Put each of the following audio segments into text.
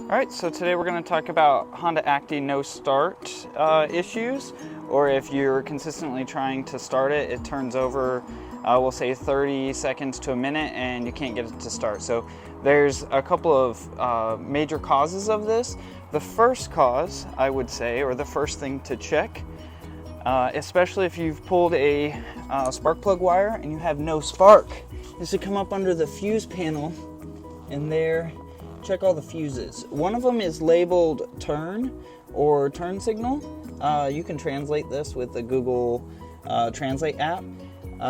Alright, so today we're going to talk about Honda Acty no start issues, or if you're consistently trying to start it, it turns over, we'll say 30 seconds to a minute and you can't get it to start. So there's a couple of major causes of this. The first cause, I would say, or the first thing to check, especially if you've pulled a spark plug wire and you have no spark, is to come up under the fuse panel and there check all the fuses. One of them is labeled turn or turn signal. You can translate this with the Google Translate app.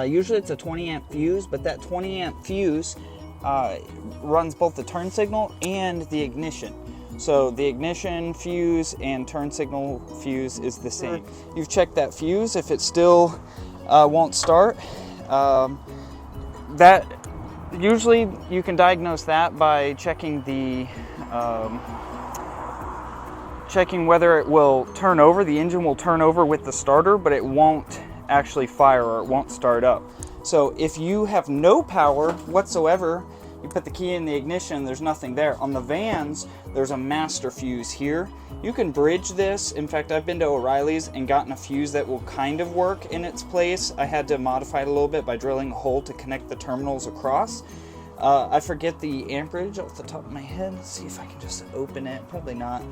Usually it's a 20 amp fuse, but that 20 amp fuse runs both the turn signal and the ignition. So the ignition fuse and turn signal fuse is the same. You've checked that fuse. If it still won't start, usually you can diagnose that by checking the checking whether it will turn over. The engine will turn over with the starter, but it won't actually fire or it won't start up. So if you have no power whatsoever, you put the key in the ignition, there's nothing there. On the vans, there's a master fuse here. You can bridge this. In fact, I've been to O'Reilly's and gotten a fuse that will kind of work in its place. I had to modify it a little bit by drilling a hole to connect the terminals across. I forget the amperage off the top of my head. Let's see if I can just open it. Probably not.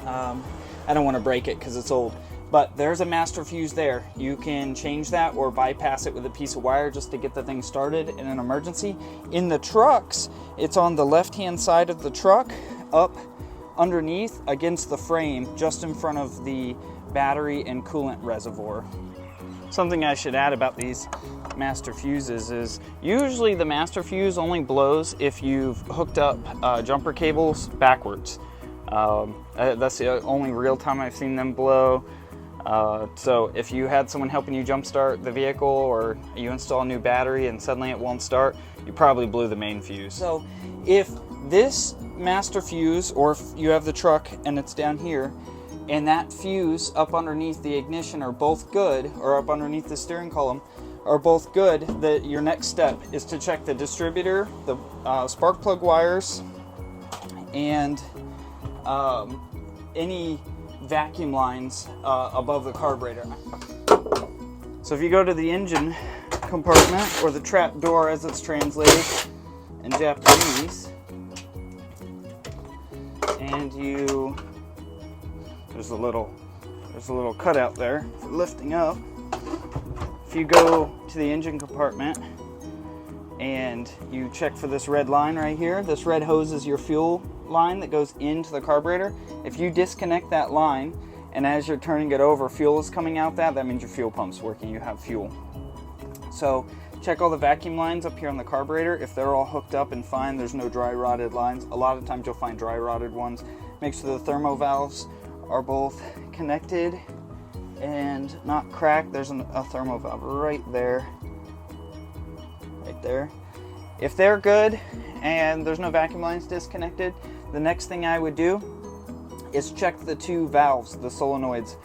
I don't want to break it because it's old. But there's a master fuse there. You can change that or bypass it with a piece of wire just to get the thing started in an emergency. In the trucks, it's on the left-hand side of the truck, up underneath against the frame, just in front of the battery and coolant reservoir. Something I should add about these master fuses is usually the master fuse only blows if you've hooked up jumper cables backwards. That's the only real time I've seen them blow. So if you had someone helping you jumpstart the vehicle or you install a new battery and suddenly it won't start, you probably blew the main fuse. So if this master fuse, or if you have the truck and it's down here, and that fuse up underneath the ignition are both good, or up underneath the steering column are both good, your next step is to check the distributor, the spark plug wires, and any vacuum lines above the carburetor. So if you go to the engine compartment, or the trap door as it's translated in Japanese, and there's a little cutout there for lifting up. If you go to the engine compartment and you check for this red line right here, this red hose is your fuel line that goes into the carburetor. If you disconnect that line and as you're turning it over, fuel is coming out that means your fuel pump's working, you have fuel. So check all the vacuum lines up here on the carburetor. If they're all hooked up and fine, there's no dry rotted lines. A lot of times you'll find dry rotted ones. Make sure the thermo valves are both connected and not cracked. There's a thermo valve right there. If they're good and there's no vacuum lines disconnected, the next thing I would do is check the two valves, the solenoids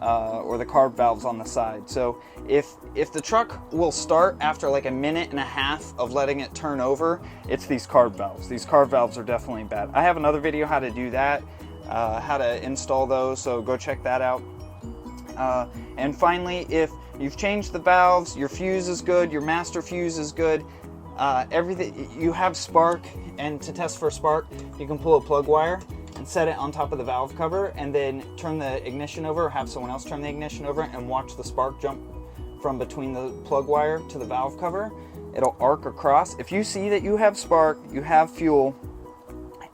or the carb valves on the side. So if the truck will start after like a minute and a half of letting it turn over, it's these carb valves. These carb valves are definitely bad. I have another video how to do that, how to install those, so go check that out. And finally, if you've changed the valves, your fuse is good, your master fuse is good, everything, you have spark, and to test for spark, you can pull a plug wire and set it on top of the valve cover and then turn the ignition over, or have someone else turn the ignition over and watch the spark jump from between the plug wire to the valve cover. It'll arc across. If you see that you have spark, you have fuel,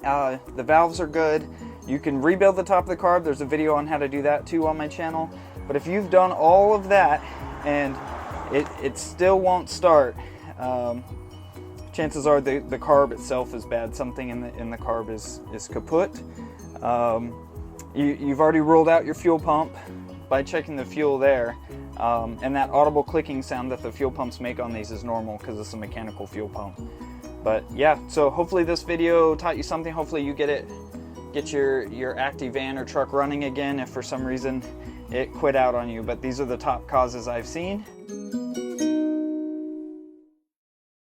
the valves are good, you can rebuild the top of the carb. There's a video on how to do that too on my channel. But if you've done all of that and it still won't start, chances are the carb itself is bad. Something in the carb is kaput. You've already ruled out your fuel pump by checking the fuel there. And that audible clicking sound that the fuel pumps make on these is normal because it's a mechanical fuel pump. But yeah, so hopefully this video taught you something. Hopefully you get your Acty van or truck running again if for some reason it quit out on you. But these are the top causes I've seen.